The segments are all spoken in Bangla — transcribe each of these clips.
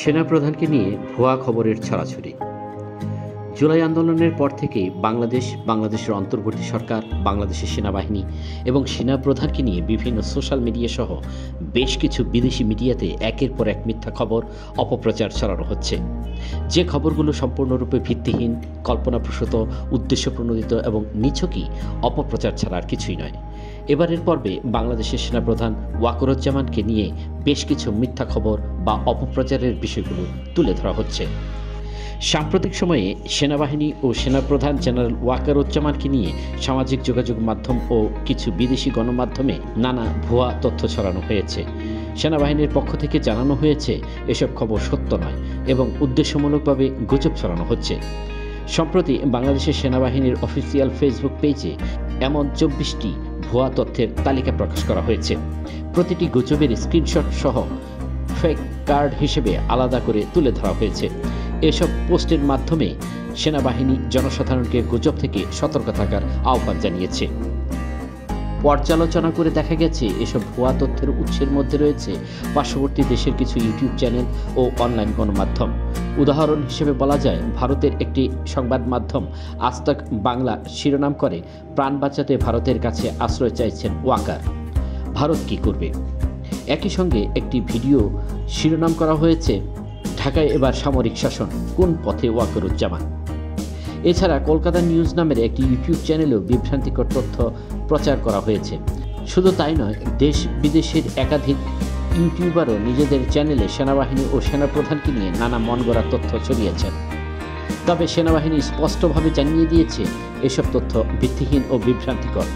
সেনাপ্রধানকে নিয়ে ভুয়া খবরের ছড়াছড়ি। জুলাই আন্দোলনের পর থেকেই বাংলাদেশের অন্তর্বর্তী সরকার, বাংলাদেশের সেনাবাহিনী এবং সেনাপ্রধানকে নিয়ে বিভিন্ন সোশ্যাল মিডিয়া সহ বেশ কিছু বিদেশি মিডিয়াতে একের পর এক মিথ্যা খবর, অপপ্রচার ছড়ানো হচ্ছে। যে খবরগুলো সম্পূর্ণরূপে ভিত্তিহীন, কল্পনাপ্রসূত, উদ্দেশ্যপ্রণোদিত এবং নিছকই অপপ্রচার ছাড়া আর কিছুই নয়। এবারের পর্বে বাংলাদেশের সেনাপ্রধান ওয়াকারুজ্জামানকে নিয়ে বেশ কিছু মিথ্যা খবর বা অপপ্রচারের বিষয়গুলো তুলে ধরা হচ্ছে। সাম্প্রতিক সময়ে সেনাবাহিনী ও সেনাপ্রধান জেনারেল ওয়াকারুজ্জামানকে নিয়ে সামাজিক যোগাযোগ মাধ্যম ও কিছু বিদেশি গণমাধ্যমে নানা ভুয়া তথ্য ছড়ানো হয়েছে। সেনাবাহিনীর পক্ষ থেকে জানানো হয়েছে এসব খবর সত্য নয় এবং উদ্দেশ্যমূলকভাবে গুজব ছড়ানো হচ্ছে। সম্প্রতি বাংলাদেশের সেনাবাহিনীর অফিসিয়াল ফেসবুক পেজে এমন 24টি ভুয়া তথ্যের তালিকা প্রকাশ করা হয়েছে। প্রতিটি গুজবের স্ক্রিনশট সহ ফেক কার্ড হিসেবে আলাদা করে তুলে ধরা হয়েছে। এসব পোস্টের মাধ্যমে সেনাবাহিনী জনসাধারণকে গুজব থেকে সতর্ক থাকার আহ্বান জানিয়েছে। পর্যালোচনা করে দেখা গেছে এসব ভুয়া তথ্যের উৎসের মধ্যে রয়েছে পার্শ্ববর্তী দেশের কিছু ইউটিউব চ্যানেল ও অনলাইন গণমাধ্যম। উদাহরণ হিসেবে বলা যায়, ভারতের একটি সংবাদ মাধ্যম আজ তাক বাংলা শিরোনাম করে, প্রাণ বাঁচাতে ভারতের কাছে আশ্রয় চাইছেন ওয়াকার, ভারত কি করবে। একই সঙ্গে একটি ভিডিও শিরোনাম করা হয়েছে, ঢাকায় এবার সামরিক শাসন, কোন পথে ওয়াকারুজ্জামান। এছাড়া কলকাতা নিউজ নামের একটি ইউটিউব চ্যানেলেও বিভ্রান্তিকর তথ্য প্রচার করা হয়েছে। শুধু তাই নয়, দেশ বিদেশের একাধিক ইউটিউবারও নিজেদের চ্যানেলে সেনাবাহিনী ও সেনাপ্রধানকে নিয়ে নানা মনগড়া তথ্য ছড়িয়েছেন। তবে সেনাবাহিনী স্পষ্টভাবে জানিয়ে দিয়েছে এসব তথ্য ভিত্তিহীন ও বিভ্রান্তিকর।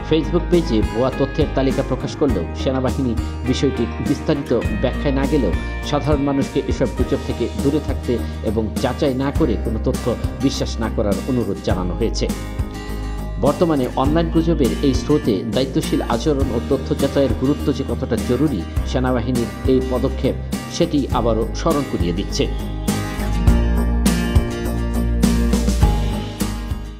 ফেসবুক পেজে ভুয়া তথ্যের তালিকা প্রকাশ করলেও সেনাবাহিনী বিষয়টি বিস্তারিত ব্যাখ্যায় না গেলেও সাধারণ মানুষকে এসব গুজব থেকে দূরে থাকতে এবং যাচাই না করে কোনো তথ্য বিশ্বাস না করার অনুরোধ জানানো হয়েছে। বর্তমানে অনলাইন গুজবের এই স্রোতে দায়িত্বশীল আচরণ ও তথ্য যাচাইয়ের গুরুত্ব যে কতটা জরুরি সেনাবাহিনীর এই পদক্ষেপ সেটি আবারও স্মরণ করিয়ে দিচ্ছে।